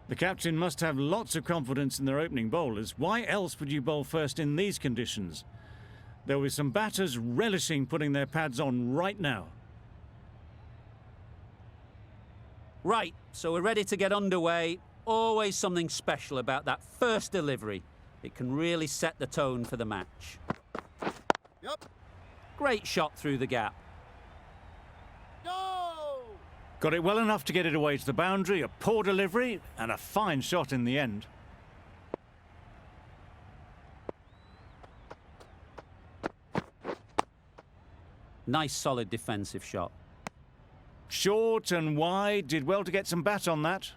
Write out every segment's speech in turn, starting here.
The captain must have lots of confidence in their opening bowlers. Why else would you bowl first in these conditions? There will be some batters relishing putting their pads on right now. Right, so we're ready to get underway. Always something special about that first delivery. It can really set the tone for the match. Yep. Great shot through the gap. Go! Got it well enough to get it away to the boundary, a poor delivery and a fine shot in the end. Nice solid defensive shot. Short and wide, did well to get some bat on that.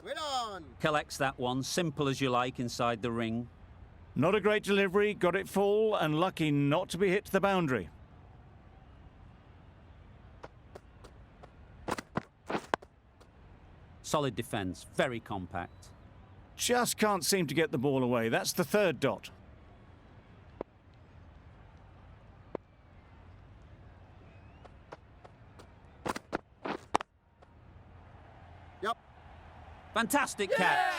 Win on! Collects that one, simple as you like, inside the ring. Not a great delivery, got it full and lucky not to be hit to the boundary. Solid defence, very compact. Just can't seem to get the ball away. That's the third dot. Yep. Fantastic catch.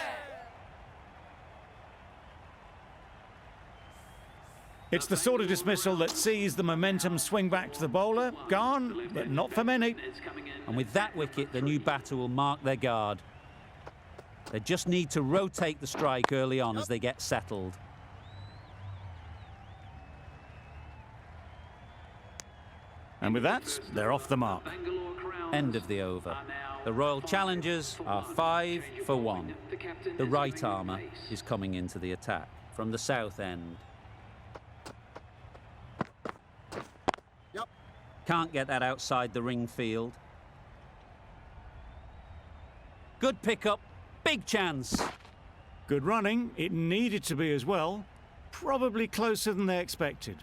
It's the sort of dismissal that sees the momentum swing back to the bowler. Gone, but not for many. And with that wicket, the new batter will mark their guard. They just need to rotate the strike early on as they get settled. And with that, they're off the mark. End of the over. The Royal Challengers are 5 for 1. The right armour is coming into the attack from the south end. Yep. Can't get that outside the ring field. Good pickup. Big chance. Good running. It needed to be as well. Probably closer than they expected.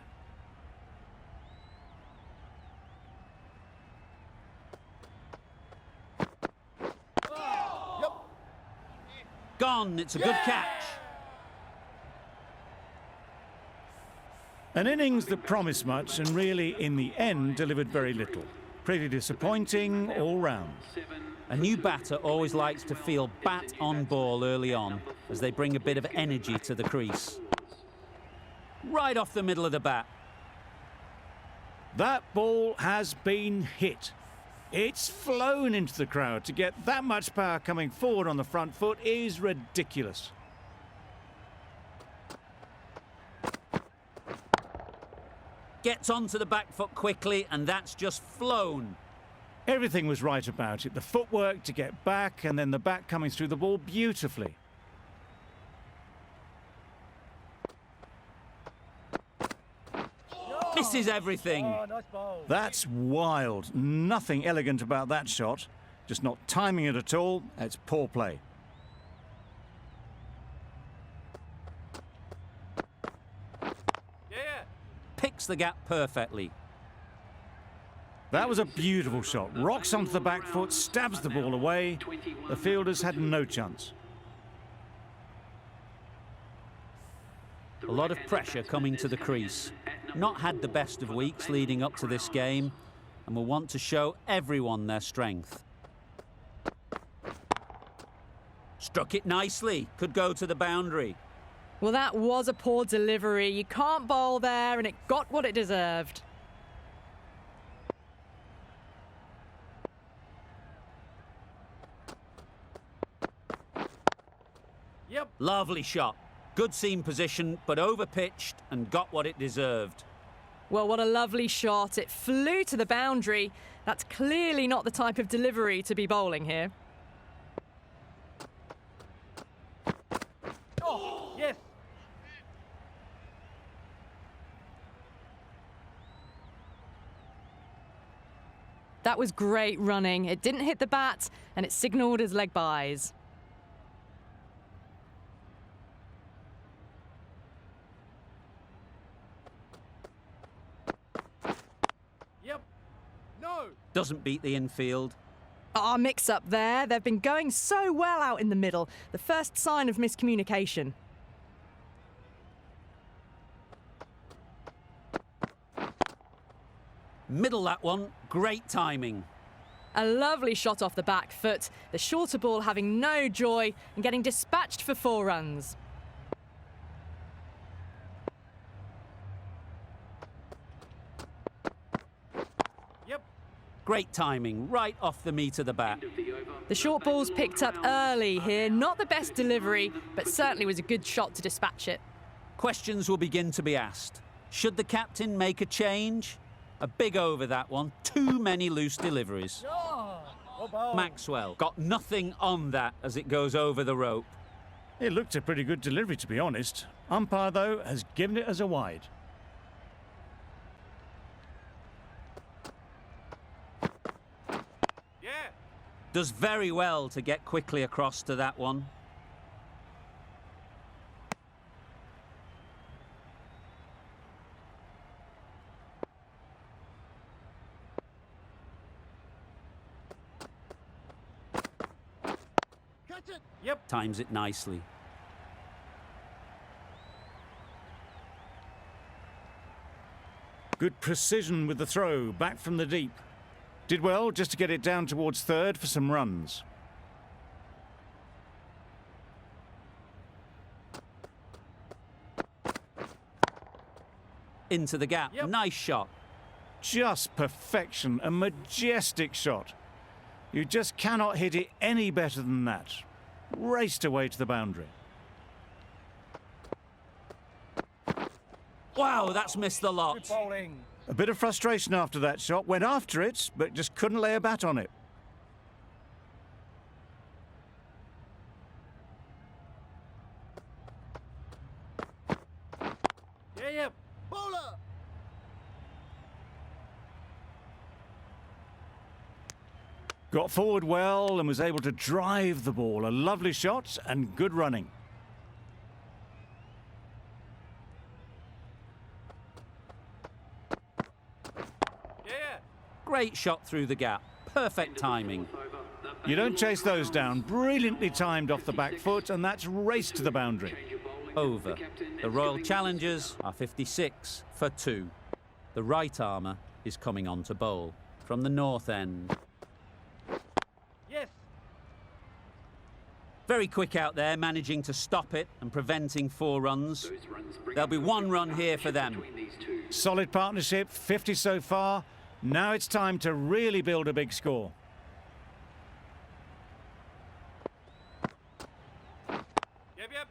Yep. Gone. It's a good catch. An innings that promised much and really, in the end, delivered very little. Pretty disappointing all round. A new batter always likes to feel bat on ball early on as they bring a bit of energy to the crease. Right off the middle of the bat. That ball has been hit. It's flown into the crowd. To get that much power coming forward on the front foot is ridiculous. Gets onto the back foot quickly, and that's just flown. Everything was right about it. The footwork to get back and then the bat coming through the ball beautifully. Misses everything. Oh, nice ball. That's wild. Nothing elegant about that shot. Just not timing it at all. It's poor play. Yeah. Picks the gap perfectly. That was a beautiful shot. Rocks onto the back foot, stabs the ball away. The fielders had no chance. A lot of pressure coming to the crease. Not had the best of weeks leading up to this game and will want to show everyone their strength. Struck it nicely. Could go to the boundary. Well, that was a poor delivery. You can't bowl there, and it got what it deserved. Yep. Lovely shot. Good seam position, but over-pitched and got what it deserved. Well, what a lovely shot. It flew to the boundary. That's clearly not the type of delivery to be bowling here. Oh, yes. That was great running. It didn't hit the bat, and it signalled as leg byes. Yep. No. Doesn't beat the infield. Our mix-up there. They've been going so well out in the middle. The first sign of miscommunication. Middle that one, great timing. A lovely shot off the back foot, the shorter ball having no joy and getting dispatched for 4 runs. Yep. Great timing, right off the meat of the bat. The short ball's picked up early here, not the best delivery, but certainly was a good shot to dispatch it. Questions will begin to be asked. Should the captain make a change? A big over that one, too many loose deliveries. Maxwell got nothing on that as it goes over the rope. It looked a pretty good delivery, to be honest. Umpire, though, has given it as a wide. Yeah. Does very well to get quickly across to that one. Yep. Times it nicely. Good precision with the throw, back from the deep. Did well just to get it down towards third for some runs. Into the gap, Yep. nice shot. Just perfection, a majestic shot. You just cannot hit it any better than that. Raced away to the boundary. Wow, that's missed the lot. Bowling. A bit of frustration after that shot. Went after it, but just couldn't lay a bat on it. Yeah, yep. Bowler. Got forward well and was able to drive the ball. A lovely shot and good running. Yeah. Great shot through the gap. Perfect timing. You don't chase those down. Brilliantly timed off the back foot, and that's raced to the boundary. Over. The Royal Challengers are 56 for 2. The right armour is coming on to bowl from the north end. Yes. Very quick out there, managing to stop it and preventing 4 runs. There'll be 1 run here for them. Solid partnership, 50 so far. Now it's time to really build a big score. Yep, yep.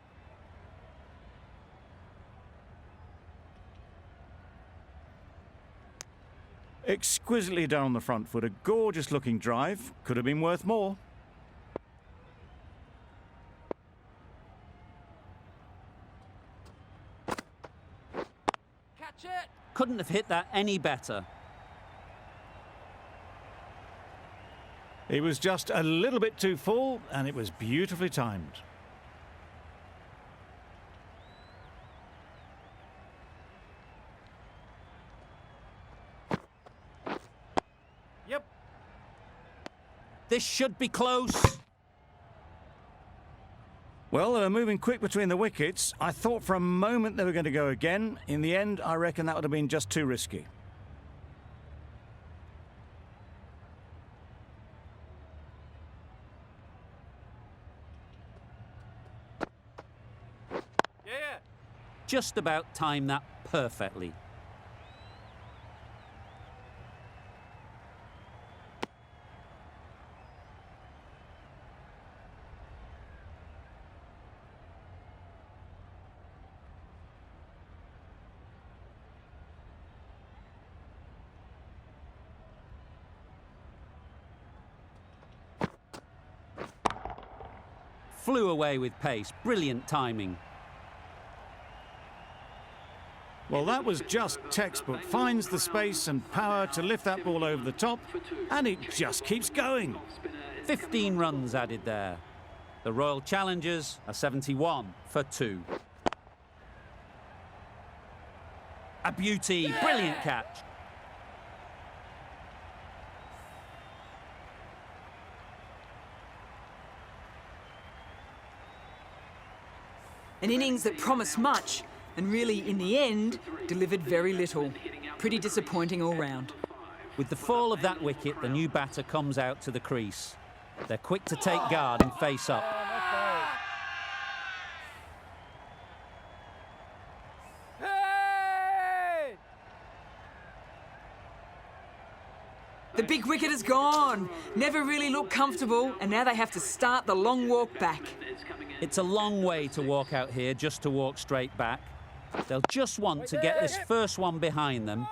Exquisitely done on the front foot. A gorgeous looking drive. Could have been worth more. Catch it. Couldn't have hit that any better. He was just a little bit too full, and it was beautifully timed. Yep. This should be close. Well, they were moving quick between the wickets. I thought for a moment they were going to go again. In the end, I reckon that would have been just too risky. Yeah. Just about timed that perfectly. Flew away with pace. Brilliant timing. Well, that was just textbook. Finds the space and power to lift that ball over the top, and it just keeps going. 15 runs added there. The Royal Challengers are 71 for 2. A beauty. Brilliant catch. An innings that promised much and really, in the end, delivered very little. Pretty disappointing all round. With the fall of that wicket, the new batter comes out to the crease. They're quick to take guard and face up. Hey! The big wicket is gone. Never really looked comfortable, and now they have to start the long walk back. It's a long way to walk out here just to walk straight back. They'll just want to get this first one behind them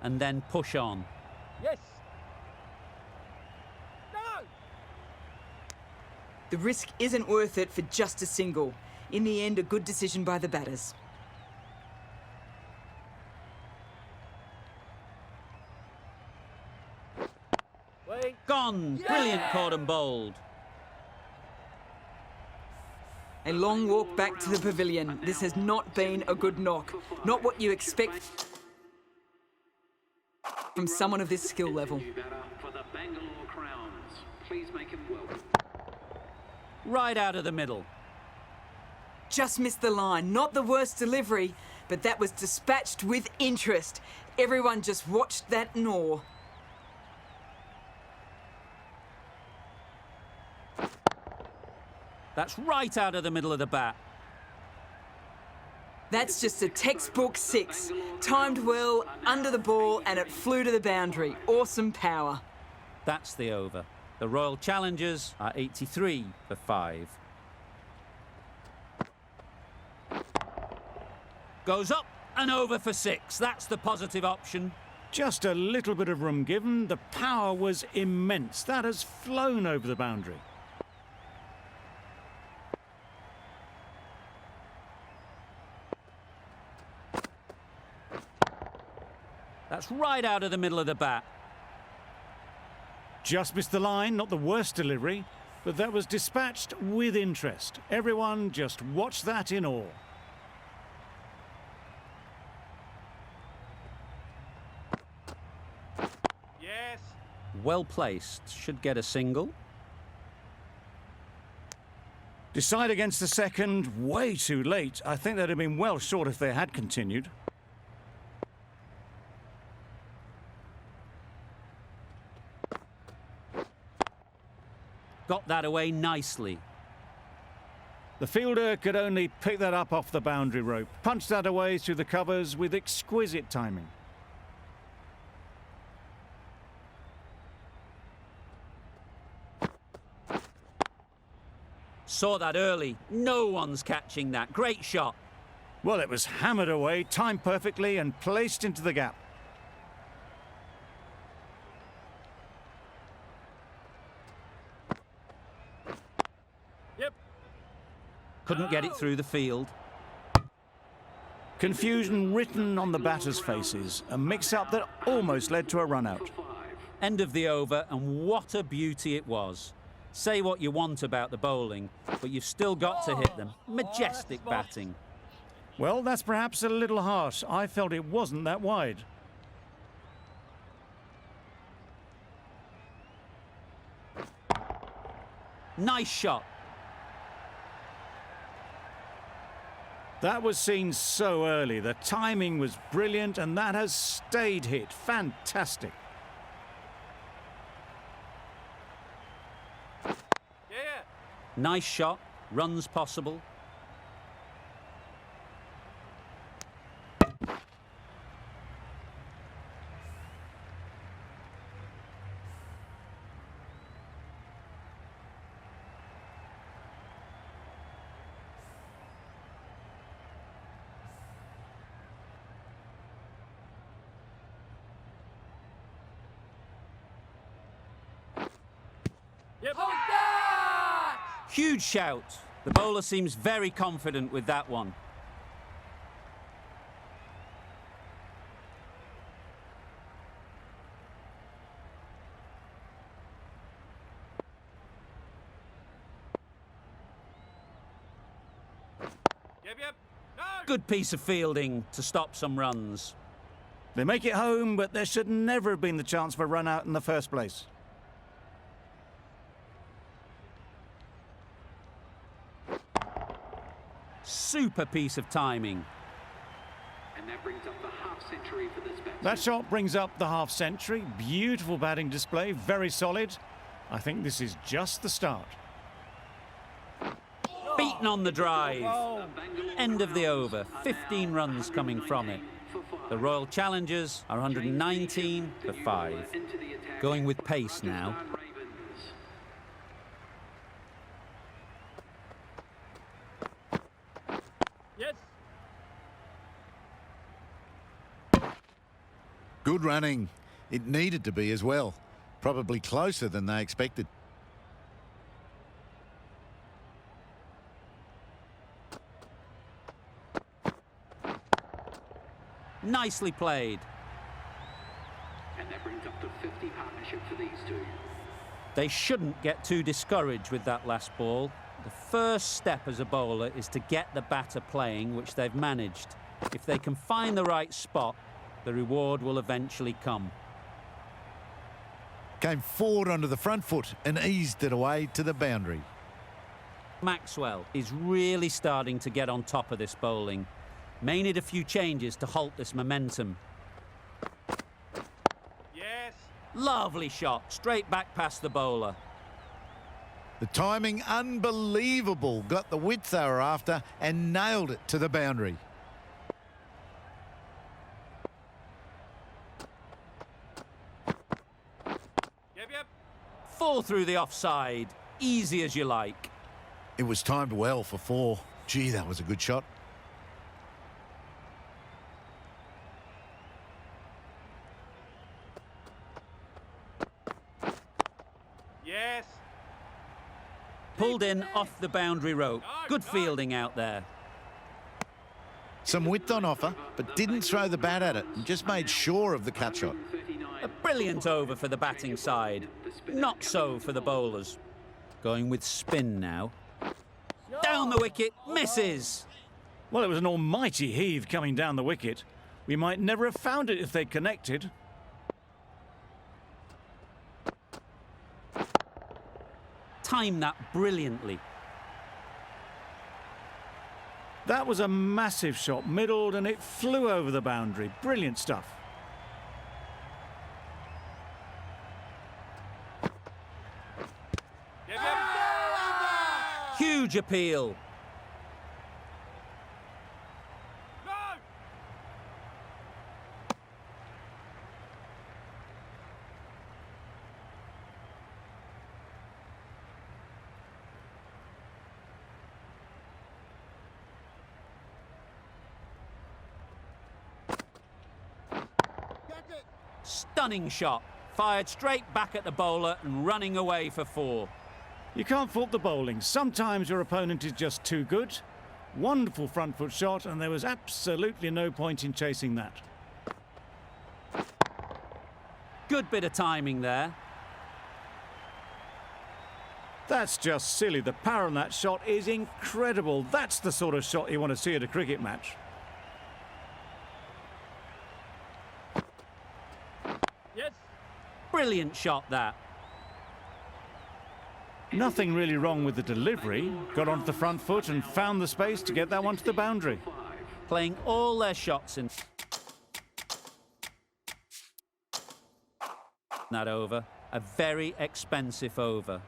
and then push on. Yes. No. The risk isn't worth it for just a single. In the end, a good decision by the batters. Wait. Gone! Brilliant caught and bowled. A long walk back to the pavilion. This has not been a good knock. Not what you expect from someone of this skill level. Right out of the middle. Just missed the line. Not the worst delivery, but that was dispatched with interest. Everyone just watched that in awe. That's right out of the middle of the bat. That's just a textbook six. Timed well, under the ball, and it flew to the boundary. Awesome power. That's the over. The Royal Challengers are 83 for 5. Goes up and over for 6. That's the positive option. Just a little bit of room given. The power was immense. That has flown over the boundary. That's right out of the middle of the bat. Just missed the line, not the worst delivery, but that was dispatched with interest. Everyone just watched that in awe. Yes. Well placed. Should get a single. Decide against the second, way too late. I think they'd have been well short if they had continued. Got that away nicely. The fielder could only pick that up off the boundary rope. Punched that away through the covers with exquisite timing. Saw that early. No one's catching that. Great shot. Well, it was hammered away, timed perfectly and placed into the gap. Yep. Couldn't get it through the field. Confusion written on the batters' faces. A mix-up that almost led to a run-out. End of the over, and what a beauty it was. Say what you want about the bowling, but you've still got to hit them. Majestic batting. Well, that's perhaps a little harsh. I felt it wasn't that wide. Nice shot. That was seen so early. The timing was brilliant, and that has stayed hit. Fantastic. Yeah. Nice shot. Runs possible. Yep. Huge shout. The bowler seems very confident with that one. Yep. No. Good piece of fielding to stop some runs. They make it home, but there should never have been the chance for a run-out in the first place. Super piece of timing. And that brings up the half century for this batsman. That shot brings up the half century. Beautiful batting display, very solid. I think this is just the start. Beaten on the drive. End of the over. 15 runs coming from it. The Royal Challengers are 119 for 5. Going with pace now. Yes. Good running. It needed to be as well. Probably closer than they expected. Nicely played. And that brings up the 50 partnership for these two. They shouldn't get too discouraged with that last ball. The first step as a bowler is to get the batter playing, which they've managed. If they can find the right spot, the reward will eventually come. Came forward onto the front foot and eased it away to the boundary. Maxwell is really starting to get on top of this bowling. May need a few changes to halt this momentum. Yes. Lovely shot, straight back past the bowler. The timing unbelievable. Got the width they were after and nailed it to the boundary. Yep. Fall through the offside. Easy as you like. It was timed well for 4. Gee, that was a good shot. Yes. Pulled in off the boundary rope. Good fielding out there. Some width on offer, but didn't throw the bat at it and just made sure of the cut shot. A brilliant over for the batting side. Not so for the bowlers. Going with spin now. Down the wicket, misses. Well, it was an almighty heave coming down the wicket. We might never have found it if they'd connected. Timed that brilliantly. That was a massive shot, middled, and it flew over the boundary. Brilliant stuff. Yep. Huge appeal. Go. Stunning shot. Fired straight back at the bowler and running away for 4. You can't fault the bowling. Sometimes your opponent is just too good. Wonderful front foot shot, and there was absolutely no point in chasing that. Good bit of timing there. That's just silly. The power on that shot is incredible. That's the sort of shot you want to see at a cricket match. Yes. Brilliant shot that. Nothing really wrong with the delivery. Got onto the front foot and found the space to get that one to the boundary. Playing all their shots in that over. A very expensive over.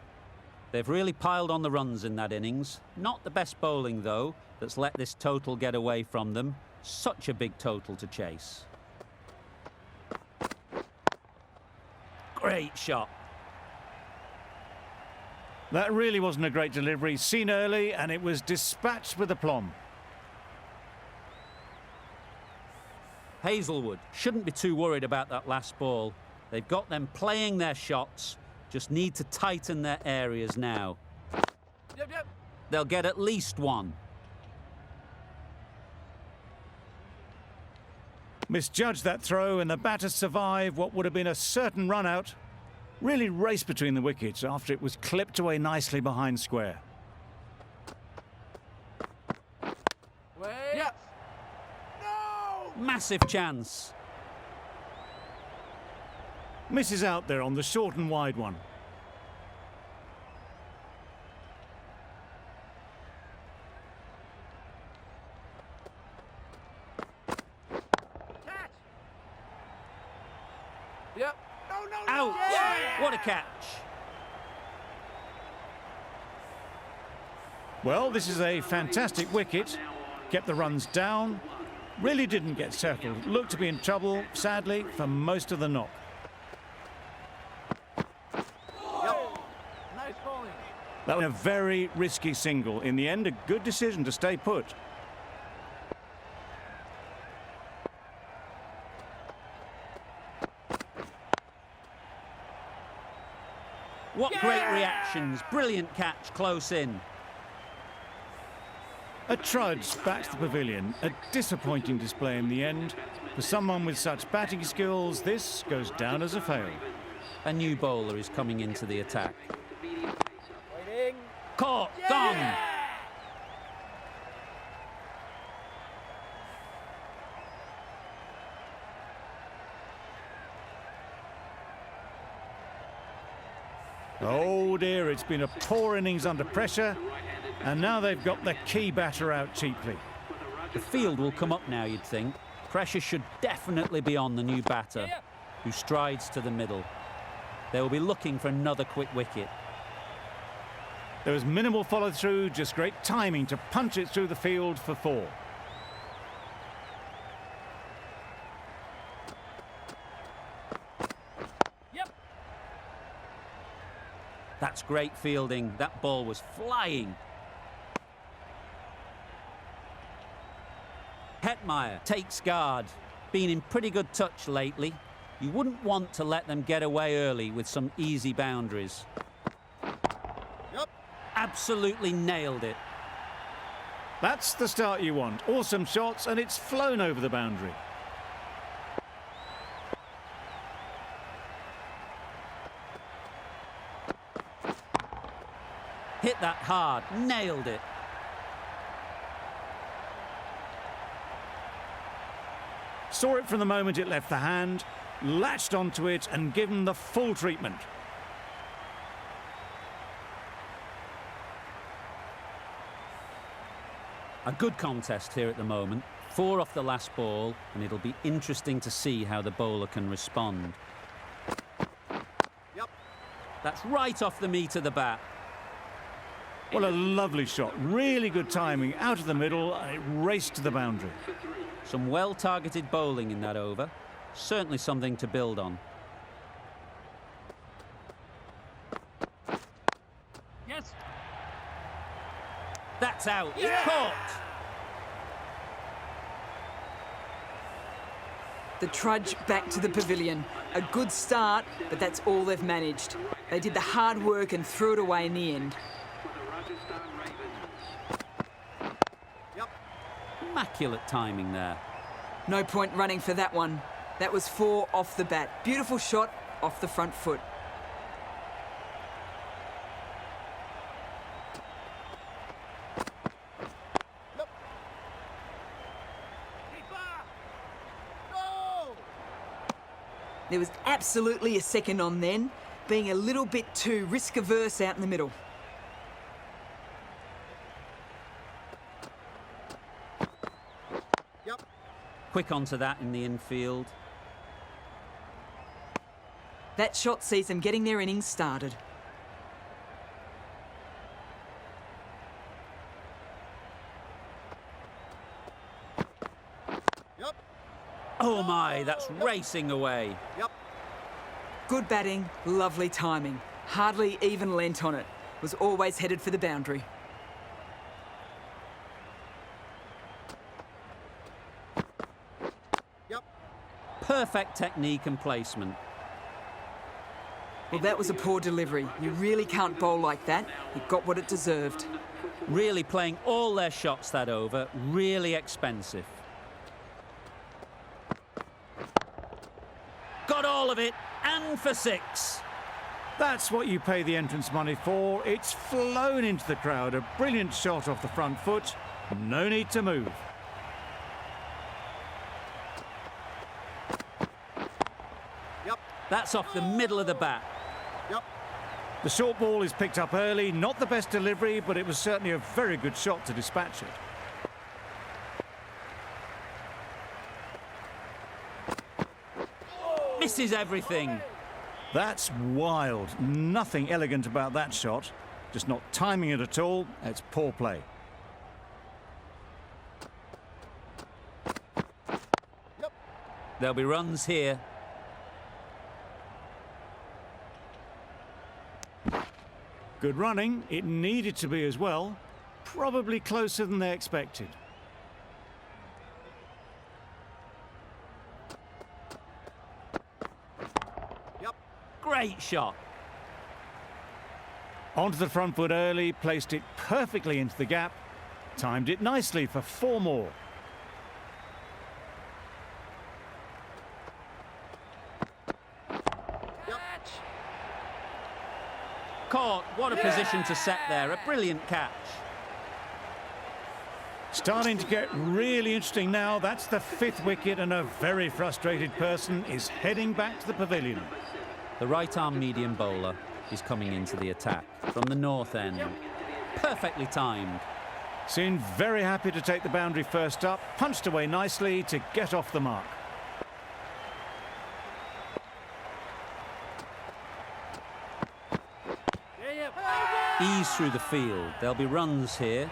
They've really piled on the runs in that innings. Not the best bowling, though, that's let this total get away from them. Such a big total to chase. Great shot. That really wasn't a great delivery. Seen early, and it was dispatched with aplomb. Hazelwood shouldn't be too worried about that last ball. They've got them playing their shots, just need to tighten their areas now. Yep. They'll get at least 1. Misjudged that throw, and the batter survived what would have been a certain run out. Really raced between the wickets after it was clipped away nicely behind square. Wait. Yep. No. Massive chance. Misses out there on the short and wide one. Yep. No, no, no. Out! Yeah. What a catch! Well, this is a fantastic wicket. Kept the runs down. Really didn't get settled. Looked to be in trouble, sadly, for most of the knock. Nice bowling. That was a very risky single. In the end, a good decision to stay put. What great reactions. Brilliant catch close in. A trudge back to the pavilion. A disappointing display in the end. For someone with such batting skills, this goes down as a fail. A new bowler is coming into the attack. Waiting. Caught! Gone! Oh dear, it's been a poor innings under pressure, and now they've got the key batter out cheaply. The field will come up now, you'd think. Pressure should definitely be on the new batter, who strides to the middle. They will be looking for another quick wicket. There was minimal follow-through, just great timing to punch it through the field for 4. Yep. That's great fielding. That ball was flying. Hetmeyer takes guard. Been in pretty good touch lately. You wouldn't want to let them get away early with some easy boundaries. Yep. Absolutely nailed it. That's the start you want. Awesome shots, and it's flown over the boundary. Hit that hard. Nailed it. Saw it from the moment it left the hand, latched onto it and given the full treatment. A good contest here at the moment. 4 off the last ball, and it'll be interesting to see how the bowler can respond. Yep. That's right off the meat of the bat. What a lovely shot. Really good timing out of the middle, and it raced to the boundary. Some well-targeted bowling in that over. Certainly something to build on. Yes. That's out. Yeah. Caught. The trudge back to the pavilion. A good start, but that's all they've managed. They did the hard work and threw it away in the end. Immaculate timing there. No point running for that one. That was 4 off the bat. Beautiful shot off the front foot. There was absolutely a second on then, being a little bit too risk-averse out in the middle. Yep. Quick onto that in the infield. That shot sees them getting their innings started. Yep. Oh my, that's racing away. Yep. Good batting, lovely timing. Hardly even lent on it. Was always headed for the boundary. Yep. Perfect technique and placement. Well, that was a poor delivery. You really can't bowl like that. It got what it deserved. Really playing all their shots that over. Really expensive. Got all of it, and for 6. That's what you pay the entrance money for. It's flown into the crowd. A brilliant shot off the front foot. No need to move. Yep. That's off the middle of the bat. Yep. The short ball is picked up early. Not the best delivery, but it was certainly a very good shot to dispatch it. Misses everything. That's wild. Nothing elegant about that shot. Just not timing it at all. It's poor play. There'll be runs here. Good running. It needed to be as well. Probably closer than they expected. Great shot. Onto the front foot early, placed it perfectly into the gap. Timed it nicely for 4 more. Caught. What a position to set there. A brilliant catch. Starting to get really interesting now. That's the 5th wicket, and a very frustrated person is heading back to the pavilion. The right-arm medium bowler is coming into the attack from the north end. Perfectly timed. Seemed very happy to take the boundary first up. Punched away nicely to get off the mark. Ease through the field. There'll be runs here.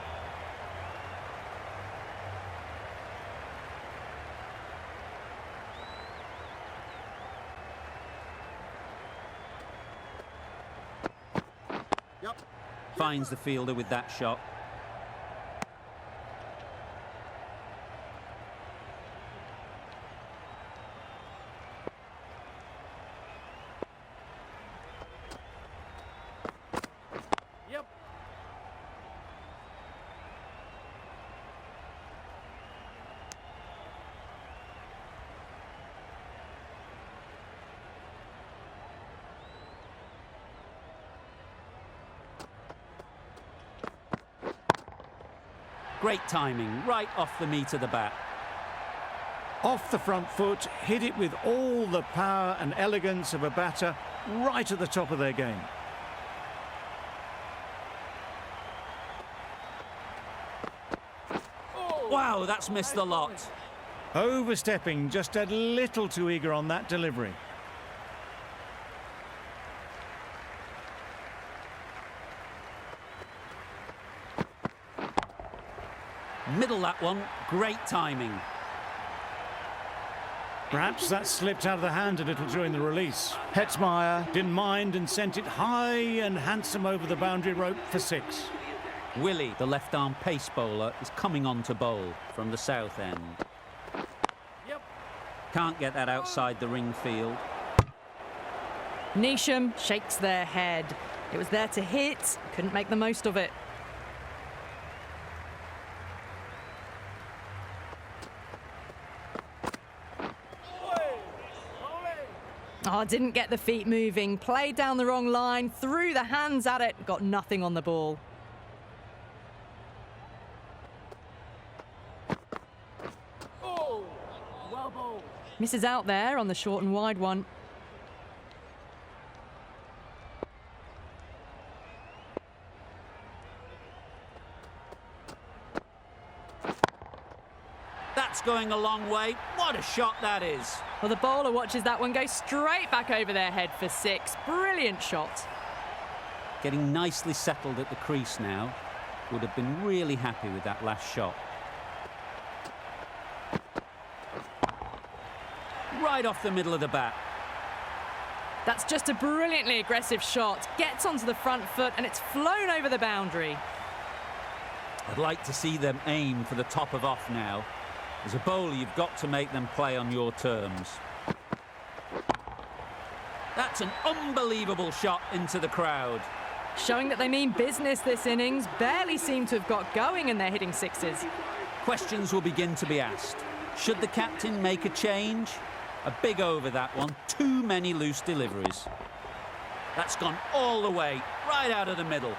Finds the fielder with that shot. Great timing, right off the meat of the bat. Off the front foot, hit it with all the power and elegance of a batter, right at the top of their game. Wow, that's missed the lot. Overstepping, just a little too eager on that delivery. Middle that one, great timing. Perhaps that slipped out of the hand a little during the release. Hetzmeyer didn't mind and sent it high and handsome over the boundary rope for 6. Willie, the left-arm pace bowler, is coming on to bowl from the south end. Can't get that outside the ring field. Neesham shakes their head. It was there to hit, couldn't make the most of it. Oh, didn't get the feet moving, played down the wrong line, threw the hands at it, got nothing on the ball. Misses out there on the short and wide one. That's going a long way. What a shot that is. Well, the bowler watches that one go straight back over their head for 6. Brilliant shot. Getting nicely settled at the crease now. Would have been really happy with that last shot. Right off the middle of the bat. That's just a brilliantly aggressive shot. Gets onto the front foot and it's flown over the boundary. I'd like to see them aim for the top of off now. As a bowler, you've got to make them play on your terms. That's an unbelievable shot into the crowd. Showing that they mean business this innings. Barely seem to have got going and they're hitting 6s. Questions will begin to be asked. Should the captain make a change? A big over that one. Too many loose deliveries. That's gone all the way, right out of the middle.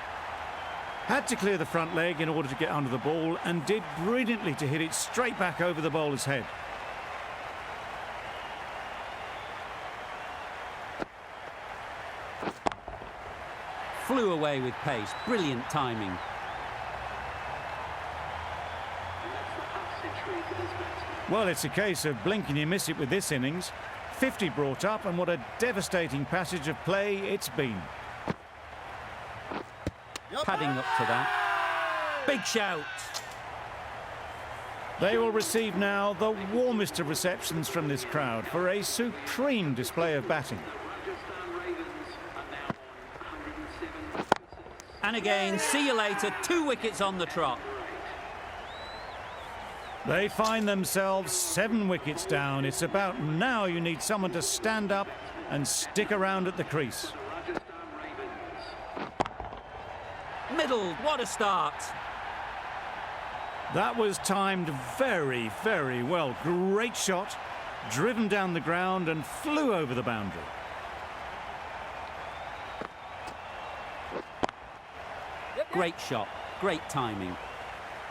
Had to clear the front leg in order to get under the ball and did brilliantly to hit it straight back over the bowler's head. Flew away with pace. Brilliant timing. Well, it's a case of blink and you miss it with this innings. 50 brought up, and what a devastating passage of play it's been. Padding up to that. Big shout. They will receive now the warmest of receptions from this crowd for a supreme display of batting. And again, see you later, 2 wickets on the trot. They find themselves 7 wickets down. It's about now you need someone to stand up and stick around at the crease. Middle, what a start. That was timed very, very well. Great shot, driven down the ground and flew over the boundary. Great shot, great timing.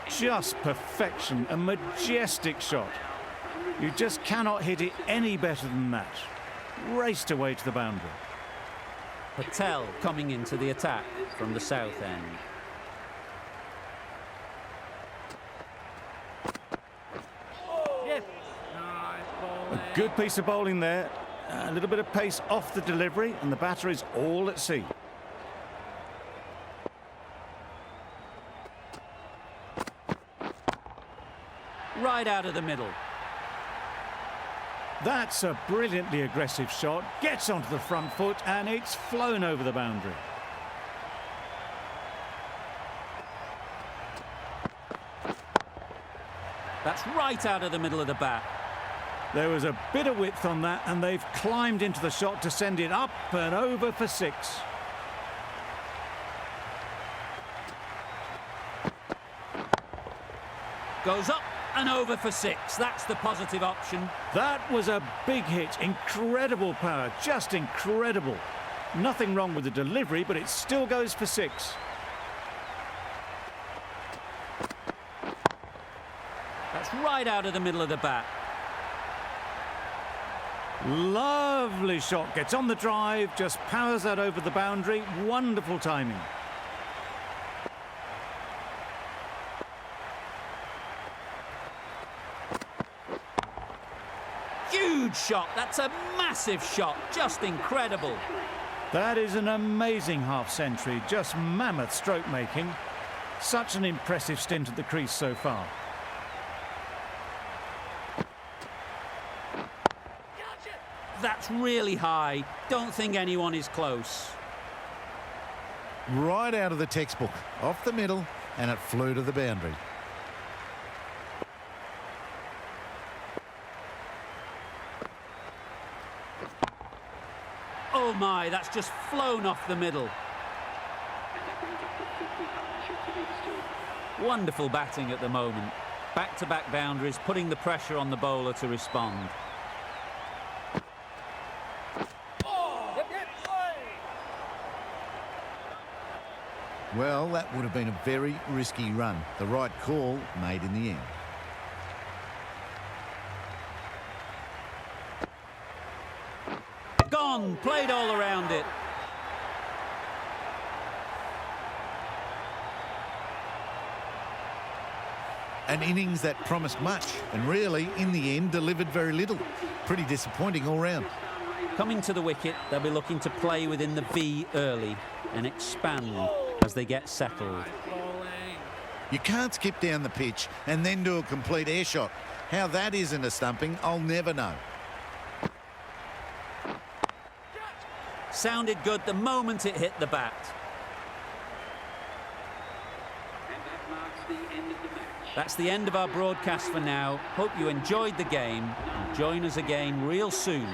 Just perfection, a majestic shot. You just cannot hit it any better than that. Raced away to the boundary. Patel coming into the attack from the south end. A good piece of bowling there. A little bit of pace off the delivery, and the batter is all at sea. Right out of the middle. That's a brilliantly aggressive shot. Gets onto the front foot, and it's flown over the boundary. That's right out of the middle of the bat. There was a bit of width on that, and they've climbed into the shot to send it up and over for 6. Goes up and over for 6. That's the positive option. That was a big hit. Incredible power, just incredible. Nothing wrong with the delivery, but it still goes for 6. That's right out of the middle of the bat. Lovely shot. Gets on the drive, just powers that over the boundary. Wonderful timing. Huge shot. That's a massive shot. Just incredible. That is an amazing half-century. Just mammoth stroke making. Such an impressive stint at the crease so far. That's really high. Don't think anyone is close. Right out of the textbook, off the middle, and it flew to the boundary. Oh my, that's just flown off the middle. Wonderful batting at the moment. Back-to-back boundaries, putting the pressure on the bowler to respond. Well, that would have been a very risky run. The right call made in the end. Gone, played all around it. An innings that promised much and really, in the end, delivered very little. Pretty disappointing all round. Coming to the wicket, they'll be looking to play within the V early and expand as they get settled. You can't skip down the pitch and then do a complete air shot. How that isn't a stumping, I'll never know. Sounded good the moment it hit the bat. And that marks the end of the match. That's the end of our broadcast for now. Hope you enjoyed the game and join us again real soon